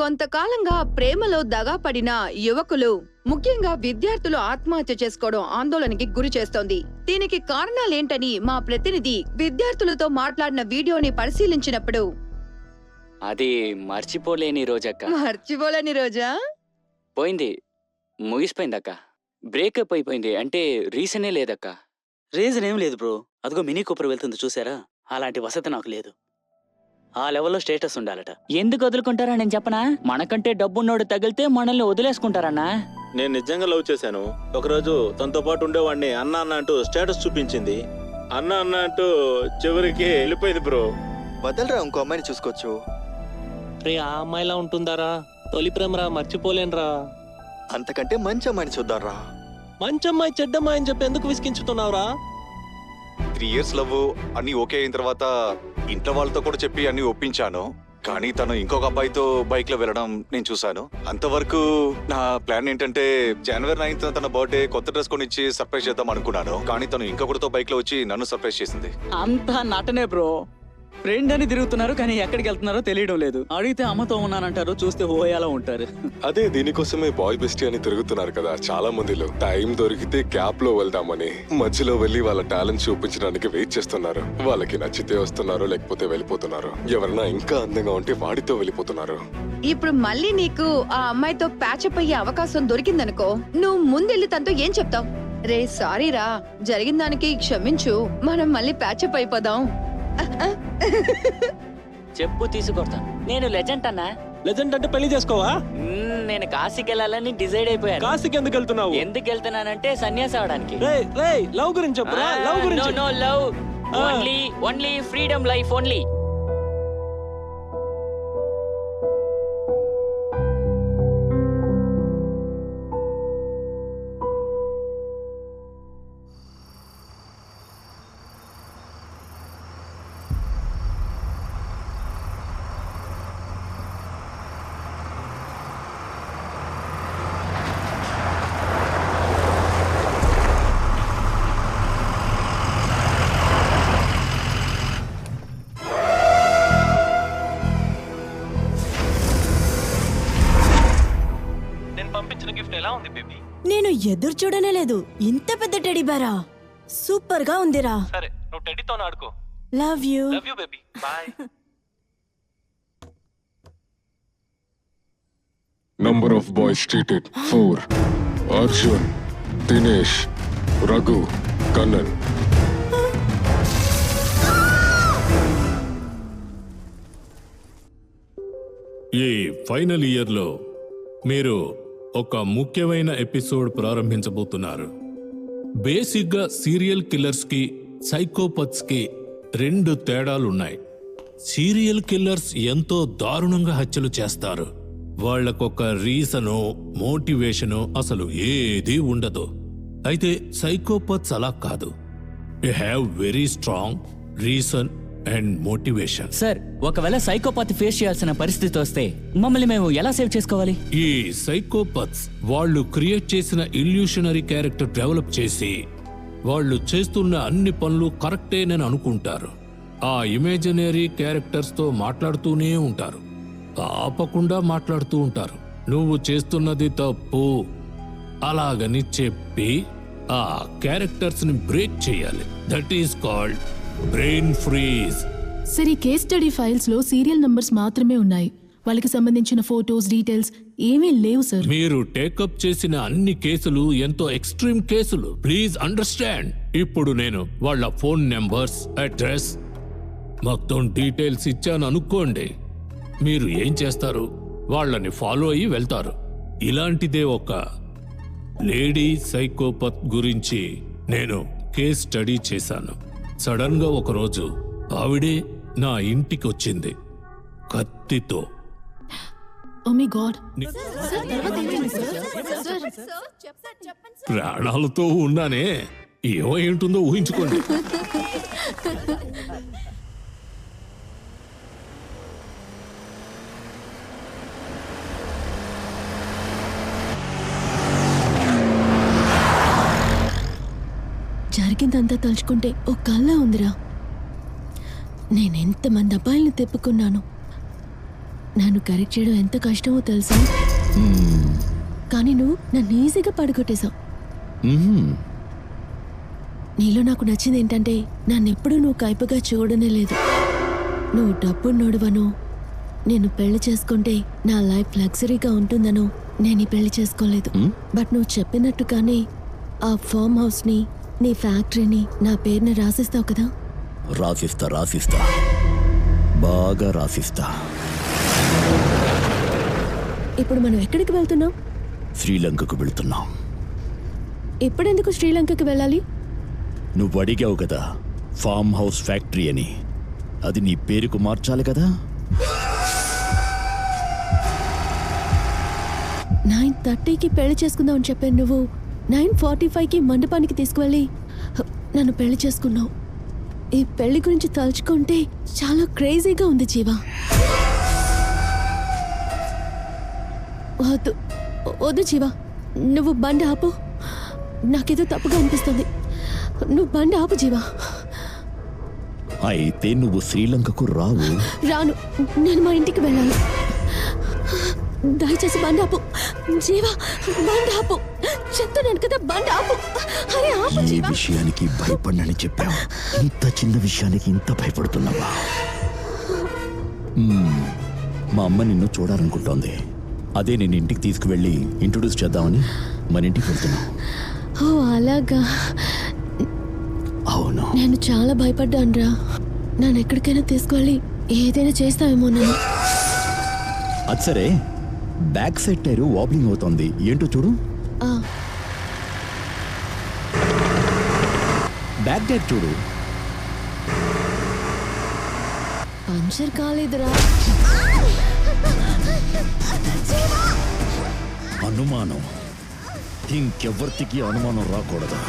కొంతకాలంగా ప్రేమలో దగాపడిన యువకులు, ముఖ్యంగా విద్యార్థులు ఆత్మహత్య చేసుకోవడం ఆందోళనకి గురి చేస్తోంది. దీనికి కారణాలేంటని మా ప్రతినిధి విద్యార్థులతో మాట్లాడిన వీడియోని పరిశీలించినప్పుడు, అది మర్చిపోలేని రోజక్క. మర్చిపోలేని రోజా? పోయింది, ముగిసిపోయిందక్క. బ్రేకప్ అయిపోయింది. అంటే రీజనే లేదక్క. రీజన్ ఏం లేదు బ్రో. అదిగో మినీ కూపర్ వెళ్తుంది చూసారా? అలాంటి వసతి నాకు లేదు. ఆ లెవెల్లో స్టేటస్ ఉండాలట. ఎందుకు వదులుకుంటారా నేను చెప్పనా? మనకంటే డబ్బున్నోడు తగిలితే మనల్ని వదిలేసుకుంటారన్నా. నేను నిజంగా లవ్ చేశాను. ఒకరోజు తనతో పాటు ఉండేవాడిని అన్న అన్న అంటూ స్టేటస్ చూపించింది. అన్న అన్న అంటూ చివరికి వెళ్ళిపోయింది బ్రో. వదలరా, ఇంకో అమ్మాయిని చూసుకోవచ్చు. రే, ఆ అమ్మాయిలా ఉంటుందారా? తొలి ప్రేమరా, మర్చిపోలేనురా. అంతకంటే మంచి అమ్మాయిని చూద్దాంరా. మంచమ్మాయి చెడ్డమ్మాయి అని చెప్పి ఎందుకు విసిగించుతున్నావురా? 3 years లవ్ అన్ని ఓకే అయిన తర్వాత ఇంట్లో వాళ్ళతో కూడా చెప్పి అన్ని ఒప్పించాను. కానీ తను ఇంకొక అబ్బాయితో బైక్ లో వెళ్ళడం నేను చూశాను. అంతవరకు నా ప్లాన్ ఏంటంటే January 9th తన బర్త్డే కొత్త డ్రెస్ కొనిచ్చి సర్ప్రైజ్ చేద్దాం అనుకున్నాను. కానీ తను ఇంకొకరితో బైక్ లో వచ్చి నన్ను సర్ప్రైజ్ చేసింది. అంతా నటనే బ్రో. ఫ్రెండ్ అని తిరుగుతున్నారు కానీ ఎక్కడికి వెళ్తున్నారో తెలియడం లేదు. అడిగితే అమ్మతో ఉన్నానంటారు, చూస్తే హోయాలో ఉంటారు. అదే దీనికోసమే బాయ్ బెస్టీ అని తిరుగుతున్నారు కదా చాలా మందిలో. టైం దొరికితే గ్యాప్ లో వెళ్దామని మధ్యలో వెళ్లి వాళ్ళ టాలెంట్ చూపించడానికి వెయిట్ చేస్తున్నారు. వాళ్ళకి నచ్చితే వస్తున్నారు, లేకపోతే వెళ్ళిపోతున్నారు. ఎవరైనా ఇంకా అందంగా ఉంటే వాడితో వెళ్ళిపోతున్నారు. ఇప్పుడు మళ్ళీ నీకు ఆ అమ్మాయితో ప్యాచప్ అయ్యే అవకాశం దొరికిందనుకో, నువ్వు ముందెళ్ళి తనతో ఏం చెప్తావు? రే సారీరా, జరిగిన దానికి క్షమించు, మనం మళ్ళీ ప్యాచప్ అయిపోదాం. చెప్పు తీసుకొడతా. నేను లెజెండ్ అన్నా. లెజెండ్ అంటే పెళ్లి చేసుకోవా? నేను కాశీకి వెళ్ళాలని డిసైడ్ అయిపోయాను. కాశీకి ఎందుకు వెళ్తున్నావు? ఎందుకు వెళ్తున్నానంటే సన్యాసి అవడానికి. లవ్ గురించి చెప్పురా. లవ్ గురించి. No love, only freedom life only. నేను ఎదురు చూడనే లేదు. ఇంత పెద్ద టెడ్డీ బేరా, సూపర్ గా ఉందిరా. సరే, నువ్వు టెడ్డీతో ఆడుకో. Love you. Love you baby. By. Number of boys treated 4. Arjun, Dinesh, Raghu, Kannan. ఈ ఫైనల్ ఇయర్లో మీరు ఒక ముఖ్యమైన ఎపిసోడ్ ప్రారంభించబోతున్నారు. బేసిక్గా సీరియల్ కిల్లర్స్కి సైకోపత్స్కి 2 తేడాలున్నాయి. సీరియల్ కిల్లర్స్ ఎంతో దారుణంగా హత్యలు చేస్తారు. వాళ్లకొక రీజనో మోటివేషనో అసలు ఏదీ ఉండదు. అయితే సైకోపత్స్ అలా కాదు. They have very strong reason and motivation. Sir, ఒకవేళ సైకోపాత్ ఫేస్ చేయాల్సిన పరిస్థితి వస్తే మమ్మల్ని మేము ఎలా సేవ్ చేసుకోవాలి? ఈ సైకోపత్స్ వాళ్ళు క్రియేట్ చేసిన ఇల్యూషనరీ క్యారెక్టర్ డెవలప్ చేసి వాళ్ళు చేస్తున్న అన్ని పనులు కరెక్టేనని అనుకుంటారు. ఆ ఇమేజినరీ క్యారెక్టర్స్ తో మాట్లాడుతూనే ఉంటారు, ఆపకుండా మాట్లాడుతూ ఉంటారు. నువ్వు చేస్తున్నది తప్పు అలాగని చెప్పి ఆ క్యారెక్టర్స్ ని బ్రేక్ చేయాలి. That is called brain freeze. సరే, కేస్ స్టడీ ఫైల్స్ లో సీరియల్ నంబర్స్ మాత్రమే ఉన్నాయి. వాళ్ళకి సంబంధించిన ఫోటోస్, డీటెయిల్స్ ఏమీ లేవు సార్. మీరు టేకప్ చేసిన అన్ని కేసులు ఎంతో ఎక్స్ట్రీమ్ కేసులు. Please understand. ఇప్పుడు నేను వాళ్ళ ఫోన్ నెంబర్స్, అడ్రస్, మొత్తం డీటెయిల్స్ ఇచ్చాను అనుకోండి. మీరు ఏం చేస్తారు? వాళ్ళని ఫాలో అయ్యి వెళ్తారు. ఇలాంటిదే ఒక లేడీ సైకోపత్ గురించి నేను కేస్ స్టడీ చేశాను. సడన్ గా ఒకరోజు ఆవిడే నా ఇంటికి వచ్చింది కత్తితో. Oh my god. ప్రాణాలతో ఉన్నానే, ఏమై ఉంటుందో ఊహించుకోండి. జరిగిందంతా తలుచుకుంటే ఓ కల్లా ఉందిరా. నేనెంతమంది అబ్బాయిల్ని తెప్పుకున్నాను. నన్ను కరెక్ట్ చేయడం ఎంత కష్టమో తెలుసా? కానీ నువ్వు నన్ను ఈజీగా పడగొట్టేశావు. నీలో నాకు నచ్చింది ఏంటంటే నన్నెప్పుడూ నువ్వు కైపుగా చూడనే లేదు. నువ్వు డబ్బున్నోడువనో, నేను పెళ్లి చేసుకుంటే నా లైఫ్ లగ్జరీగా ఉంటుందనో నేను ఈ పెళ్లి చేసుకోలేదు. బట్ నువ్వు చెప్పినట్టుగానే ఆ ఫామ్ హౌస్ని, నీ ఫ్యాక్టరీని నా పేరున రాసిస్తావు కదా? రాసిస్తా, బాగా రాసిస్తా. ఇప్పుడు మనం ఎక్కడికి వెళ్తున్నాం? శ్రీలంకకు వెళుతున్నాం. ఇప్పుడెందుకు శ్రీలంకకి వెళ్ళాలి? నువ్వు అడిగావు కదా ఫామ్ హౌస్ ఫ్యాక్టరీ అని, అది నీ పేరుకు మార్చాలి కదా. 9:30కి పెళ్లి చేసుకుందాం అని చెప్పాను. నువ్వు 9:45కి మండపానికి తీసుకువెళ్ళి నన్ను పెళ్లి చేసుకున్నావు. ఈ పెళ్లి గురించి తలుచుకుంటే చాలా క్రేజీగా ఉంది జీవా. వద్దు జీవా, నువ్వు బండి ఆపు. నాకేదో తప్పుగా అనిపిస్తుంది. నువ్వు బండి ఆపు జీవా. అయితే నువ్వు శ్రీలంకకు రావు. రాను, నేను మా ఇంటికి వెళ్ళాలి. దయచేసి బండి ఆపు జీవా, బండి ఆపు. చెప్తున్నాను కదా, బండి ఆపు. అరే ఆపు ఏ జీవా. విషయానికి భయపడినని చెప్పావు, ఇంత చిన్న విషయానికి ఇంత భయపడుతున్నావా? మా అమ్మ నిన్ను చూడాలనుకుంటోంది. అదే నేను ఇంటికి తీసుకువెళ్ళి ఇంట్రొడ్యూస్ చేద్దామని మన ఇంటికి వెళ్తున్నావు. ఓ అలాగా. అవును, నేను చాలా భయపడ్డానురా. నన్ను ఎక్కడికైనా తీసుకువెళ్ళి ఏదైనా చేస్తావేమో నన్ను. అది సరే, బ్యాక్ సైడ్ టైరు వాబ్లింగ్ అవుతోంది, ఏంటో చూడు. బ్యాక్ టైర్ చూడు. పంచర్ కాలేదురా. అనుమానం ఇంకెవ్వరికి అనుమానం రాకూడదు.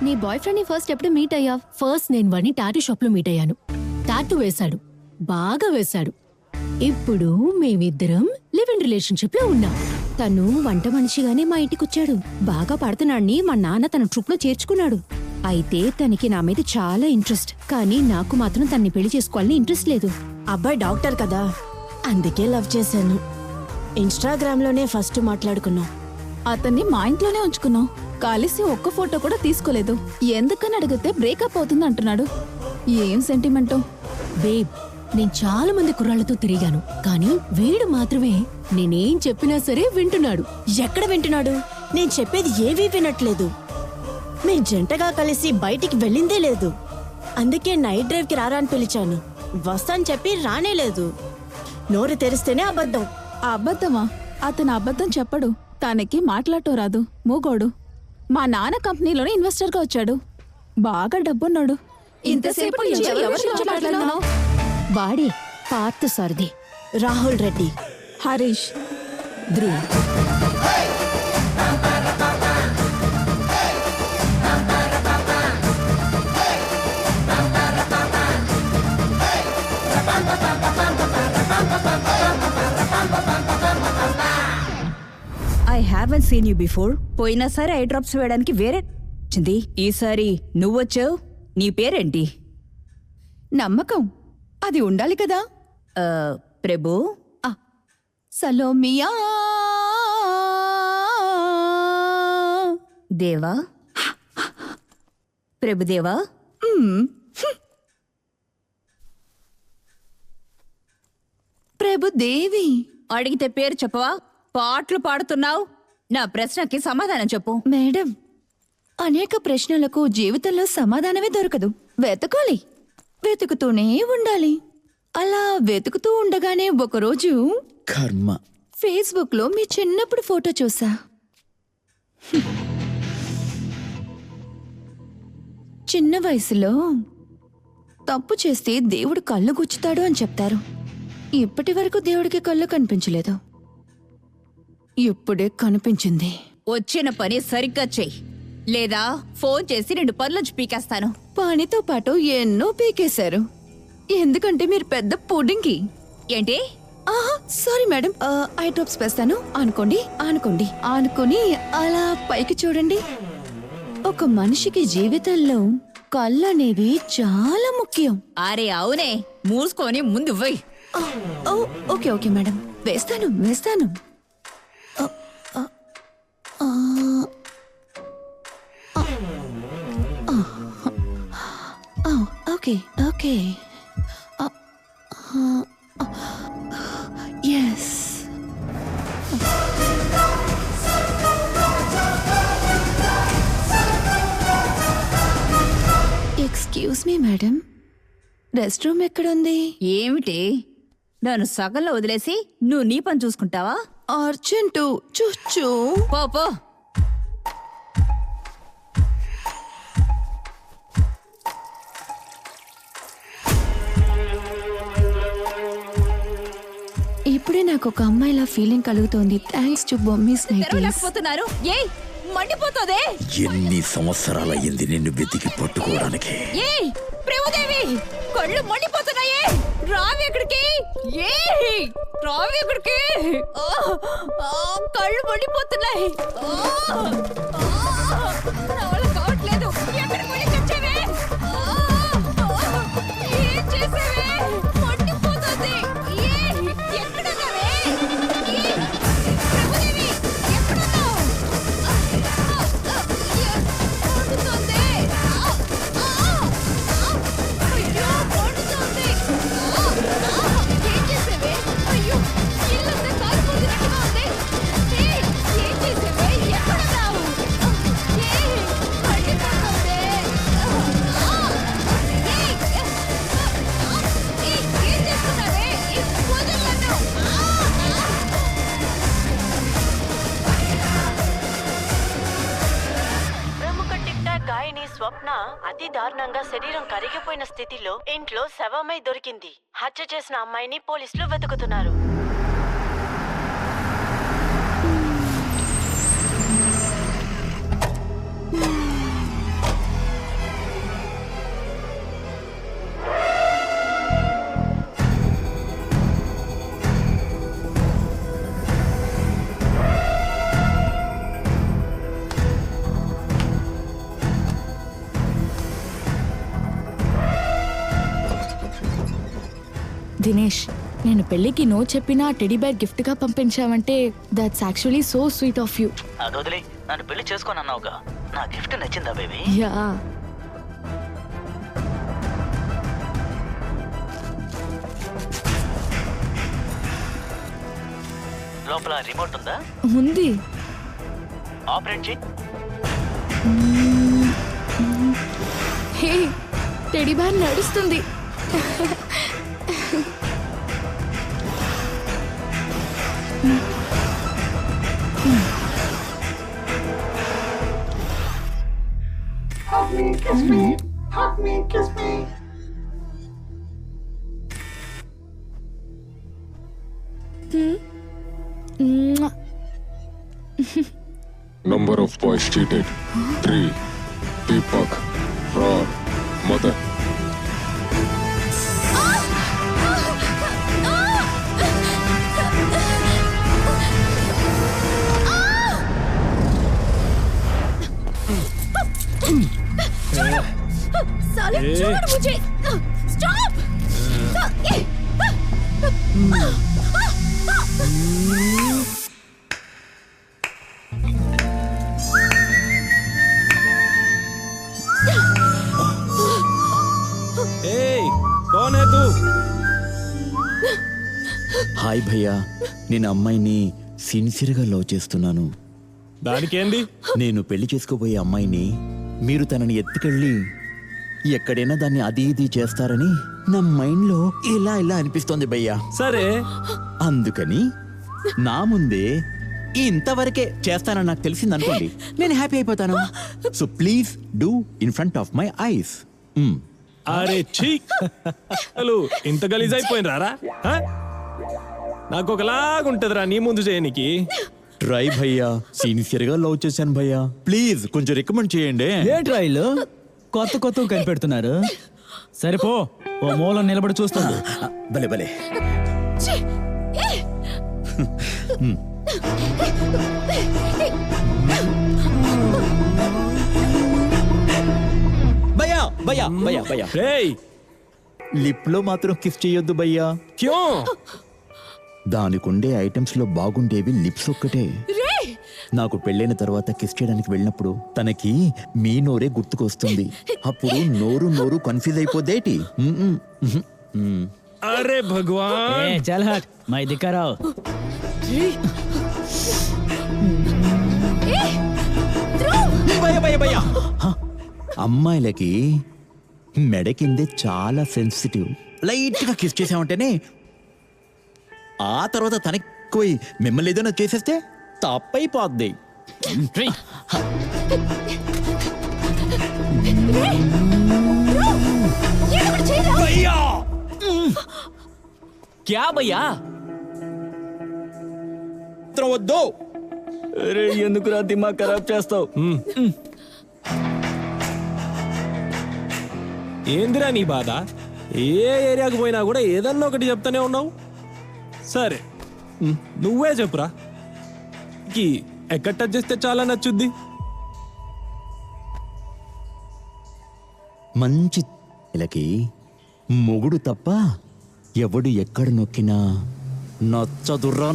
నీ బాయ్ ఫ్రెండ్ ని ఫస్ట్ ఎప్పుడు మీట్ అయ్యావు? ఫస్ట్ నేను వాడిని టాటూ షాప్ లో మీట్ అయ్యాను. టాటూ వేశాడు, బాగా వేశాడు. ఇప్పుడు మేమిద్దరం లివ్ ఇన్ రిలేషన్షిప్ లో ఉన్నాం. తను వంట మనిషిగానే మా ఇంటికి వచ్చాడు. బాగా పడుతున్నాడని మా నాన్న తన ట్రూప్ లో చేర్చుకున్నాడు. అయితే తనకి నా మీద చాలా ఇంట్రెస్ట్, కానీ నాకు మాత్రం తన్ని పెళ్లి చేసుకోవాలని ఇంట్రెస్ట్ లేదు. అబ్బాయి డాక్టర్ కదా, అందుకే లవ్ చేశాను. ఇన్స్టాగ్రామ్ లోనే ఫస్ట్ మాట్లాడుకున్నాం. అతన్ని మా ఇంట్లోనే ఉంచుకున్నాం. కలిసి ఒక్క ఫోటో కూడా తీసుకోలేదు. ఎందుకని అడిగితే బ్రేకప్ అవుతుంది అంటున్నాడు. ఏం సెంటిమెంటో. బేబ్, నేను చాలా మంది కుర్రాళ్లతో తిరిగాను, కానీ వీడు మాత్రమే నేనేం చెప్పినా సరే వింటున్నాడు. ఎక్కడ వింటున్నాడు? నేను చెప్పేది ఏవీ వినట్లేదు. మేం జంటగా కలిసి బయటికి వెళ్ళిందే లేదు. అందుకే నైట్ డ్రైవ్ కి రారా అని పిలిచాను. వస్తాను చెప్పి రానే లేదు. నోరు తెరిస్తేనే అబద్ధం. అబద్ధమా? అతను అబద్ధం చెప్పడు. తనకి మాట్లాడటం రాదు, మూగోడు. మా నాన్న కంపెనీలోనే ఇన్వెస్టర్ గా వచ్చాడు. బాగా డబ్బున్నాడు. ఇంతసేపు నుంచి ఎవరి గురించి మాట్లాడుతున్నావ్? వాడే Partha Sarathi, Rahul Reddy, Harish, Dhruv. I haven't seen you before. పోయినసారి ఐ డ్రాప్స్ వేయడానికి వేరే వచ్చింది. ఈసారి నువ్వొచ్చావు. నీ పేరేంటి? నమ్మకం, అది ఉండాలి కదా. ప్రభు. సలోమియా. దేవా. ప్రభుదేవా. ప్రభుదేవి. అడిగితే పేరు చెప్పవా? పాటలు పాడుతున్నావు. నా ప్రశ్నకి సమాధానం చెప్పు. మేడం, అనేక ప్రశ్నలకు జీవితంలో సమాధానమే దొరకదు. వెతకాలి, వెతుకుతూనే ఉండాలి. అలా వెతుకుతూ ఉండగానే ఒకరోజు కర్మ. ఫేస్బుక్ లో మీ చిన్నప్పుడు ఫోటో చూసా. చిన్న వయసులో తప్పు చేస్తే దేవుడు కళ్ళు గుచ్చుతాడు అని చెప్తారు. ఇప్పటి వరకు దేవుడికి కళ్ళు కనిపించలేదు. ఇప్పుడే కనిపించింది. వచ్చిన పని సరిగ్గా చెయ్యి, లేదా ఫోన్ చేసి 2 పనులు పీకేస్తాను. పనితో పాటు ఎన్నో పీకేశారు. ఎందుకంటే మీరు పెద్ద పుడింగి. ఏంటి? సారీ మేడం, ఐ డ్రాప్స్ వేస్తాను. అనుకోండి అలా పైకి చూడండి. ఒక మనిషికి జీవితంలో కళ్ళు అనేవి చాలా ముఖ్యం. అరే అవునే, మూసుకొని ముందు పోయి. ఓకే మేడం, వేస్తాను. Okay yes. Excuse me madam, restroom ఎక్కడుంది? ఏమిటి, నన్ను సగంలో వదిలేసి నువ్వు నీ పని చూసుకుంటావా? అర్జెంటు, చూచు. పో. ఇప్పుడే నాకు ఒక అమ్మాయిలా ఫీలింగ్ కలుగుతోంది. Thanks to Bommis nighties. తెరవలేకపోతున్నారు. ఏయ్, మండిపోతుందే. ఎన్ని సంవత్సరాలయ్యింది నిన్ను వెతికి పట్టుకోవడానికి. ఏయ్ ప్రేమదేవి, కళ్ళు మండిపోతున్నాయే. రావి ఎక్కడికి? ఏయ్ రావి ఎక్కడికి? కళ్ళు మండిపోతున్నాయి. నా వల్ల కావట్లేదు. ఎక్కడికి వెళ్ళి చచ్చావే? ఏం చేసావే? మండిపోతుంది. ఎక్కడున్నావే? ప్రేమదేవి, ఎక్కడున్నావు? మండుతోంది. అయ్యో మండుతోంది. ఏం చేసావే? అయ్యో ఇల్లంతా కాలిపోతున్నట్టుగా ఉంది. ఏం చేసావే? ఎక్కడున్నావు? మండిపోతోంది. ఏం చేస్తున్నావే? వదలను. ప్రముఖ టిక్ టాక్ గాయని స్వప్న అతి దారుణంగా శరీరం కరిగిపోయిన స్థితిలో ఇంట్లో శవమై దొరికింది. హత్య చేసిన అమ్మాయిని పోలీసులు వెతుకుతున్నారు. దినేష్, నేను పెళ్లికి నో చెప్పినా టెడీ బేర్ గిఫ్ట్ గా పంపించావంటే that's actually so sweet of you. అది వదిలే, నన్ను పెళ్లి చేసుకోనన్నావుగా. నా గిఫ్ట్ నచ్చిందా బేబీ? యా. లోపల రిమోట్ ఉందా? ఉంది. ఆపరేట్ చేయి. హే, టెడీ బేర్ నడుస్తుంది. Kiss me. Number of boys cheated. 3. Deepak, Ron, Mother. साले छोड़ मुझे। स्टॉप। कौन है तू? హాయ్ భయ్యా, నేను అమ్మాయిని సిన్సియర్గా లవ్ చేస్తున్నాను. దానికేంది? నేను పెళ్లి చేసుకోబోయే అమ్మాయిని మీరు తనని ఎత్తుకెళ్ళి ఎక్కడైనా దాన్ని అది ఇది చేస్తారని నా మైండ్ లో ఇలా ఇలా అనిపిస్తోంది భయ్యా. సరే అందుకని నా ముందే ఇంతవరకే చేస్తానని నాకు తెలిసింది అనుకోండి, నేను హ్యాపీ అయిపోతాను. So please do in front of my eyes. అరే ఛీ హలో ఇంత గలీజ్ అయిపోయినరా? నాకు ఒకలాగుంటదిరా నీ ముందు చేయనికి. ట్రై భయ్యా, సిన్సియర్ గా లవ్ చేశాను భయ్యా, ప్లీజ్ కొంచెం రికమెండ్ చేయండి. ఏ ట్రైలు కొత్త కొత్త కనిపెడుతున్నారు. సరిపో ఓ మూలం నిలబడి చూస్తుంది. భలే భలే. భయ్యా భయ్యా భయ్యా భయ్యా, లిప్ లో మాత్రం కిస్ చేయొద్దు భయ్యా. క్యూ? దానికుండే ఐటమ్స్ లో బాగుండేవి లిప్స్ ఒక్కటే. నాకు పెళ్ళైన తర్వాత కిస్ చేయడానికి వెళ్ళినప్పుడు తనకి మీ నోరే గుర్తుకొస్తుంది. అప్పుడు నోరు నోరు కన్ఫ్యూజ్ అయిపోదేటి. అరే భగవాన్, చల్ హట్ మై దిక్కరావు. అమ్మాయిలకి మెడ కిందే చాలా సెన్సిటివ్. లైట్ గా కిస్ చేసామంటేనే ఆ తర్వాత తనకి పోయి మిమ్మల్ని ఏదైనా చేసేస్తే తప్పైపోద్ది. క్యా భయ్యా? వద్దు. అరే ఎందుకురా దిమాగ్ ఖరాబ్ చేస్తావు? ఏందిరా నీ బాధ? ఏ ఏరియాకు పోయినా కూడా ఏదన్నా ఒకటి చెప్తానే ఉన్నావు. సరే నువ్వే చెప్పురా, ఎక్కడ టచ్ చేస్తే చాలా నచ్చుద్ది? మంచి ఇలకి మొగుడు తప్ప ఎవడు ఎక్కడ నొక్కినా నచ్చదుర్రా.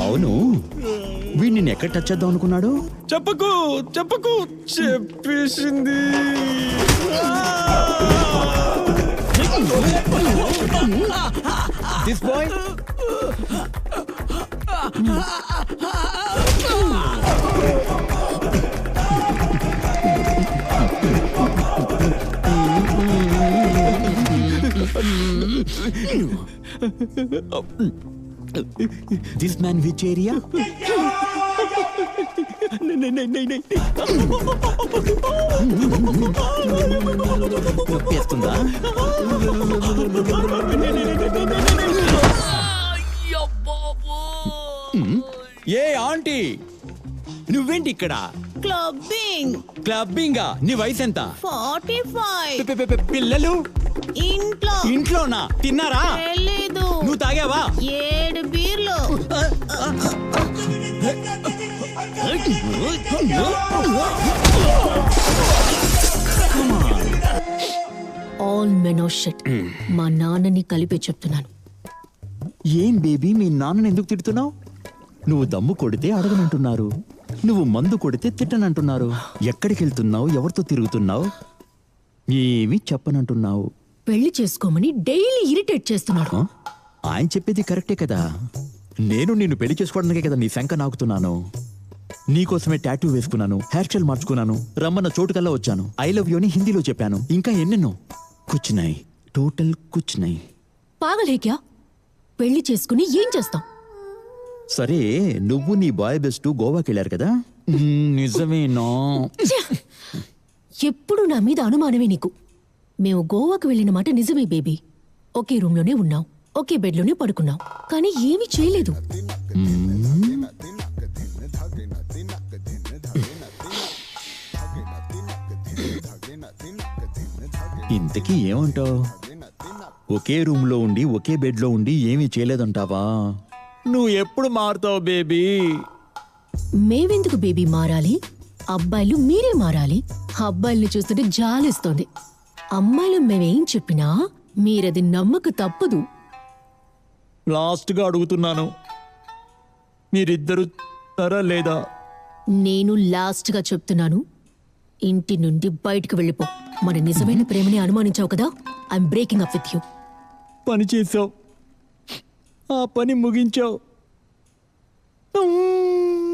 అవును, వీడు నిన్ను ఎక్కడ టచ్ చేద్దాం అనుకున్నాడు? చెప్పకు చెప్పకు, చెప్పేసింది. This boy? This man which area? నొప్పేస్తుందా? ఏ ఆంటీ, నువ్వేంటి ఇక్కడ? క్లబ్బింగ్. క్లబ్బింగా? నీ వయసు ఎంత? 45. పిల్లలు ఇంట్లో. ఇంట్లోనా? తిన్నారా? తెలీదు. నువ్వు తాగావా? 7 బీర్లు. All men are shit. మా నాన్నని కలిపే చెప్తున్నాను. ఏం బేబీ, మీ నాన్నని ఎందుకు తిడుతున్నావు? నువ్వు దమ్ము కొడితే అడగనంటున్నారు, నువ్వు మందు కొడితే తిట్టనంటున్నారు. ఎక్కడికి వెళ్తున్నావు, ఎవరితో తిరుగుతున్నావు, ఏమీ చెప్పనంటున్నావు. పెళ్లి చేసుకోమని డైలీ ఇరిటేట్ చేస్తున్నాడు. ఆయన చెప్పేది కరెక్టే కదా. నేను నిన్ను పెళ్లి చేసుకోవడానికే కదా నీ శంక నాకుతున్నాను. నీకోసమే టాటూ వేసుకున్నాను, హెయిర్ స్టైల్ మార్చుకున్నాను, రమ్మన్న చోటుకల్లా వచ్చాను, ఐ లవ్ యూ అని హిందీలో చెప్పాను, ఇంకా ఎన్నెన్నో. కుచ్చునాయి, టోటల్ కుచ్చునాయి. పాగలే క్యా? పెళ్లి చేసుకుని ఏం చేస్తాం? సరే, నువ్వు నీ బాయ్ బెస్ట్ గోవాకి వెళ్ళారు కదా? నిజమేనా? ఎప్పుడు నా మీద అనుమానమే నీకు. మేము గోవాకు వెళ్ళిన మాట నిజమే బేబీ. ఒకే రూమ్లోనే ఉన్నాం, ఒకే బెడ్లోనే పడుకున్నాం, కానీ ఏమీ చేయలేదు. ఇంతకీ ఏమంటావు? ఒకే రూమ్ లో ఉండి ఒకే బెడ్ లో ఉండి ఏమీ చేయలేదంటావా? నువ్వు ఎప్పుడు మారుతావు బేబీ? మేవెందుకు బేబీ మారాలి? అబ్బాయిలు మీరే మారాలి. అబ్బాయిల్ని చూస్తుంటే జాలిస్తోంది. అమ్మాయిలు మేమేం చెప్పినా మీరది నమ్మక తప్పదు. లాస్ట్గా అడుగుతున్నాను, మీరిద్దరు తరా లేదా? నేను లాస్ట్గా చెప్తున్నాను, ఇంటి నుండి బయటికి వెళ్ళిపో. మన నిజమైన ప్రేమని అనుమానించావు కదా, I'm breaking up with you. పని చేసావు, ఆ పని ముగించావు.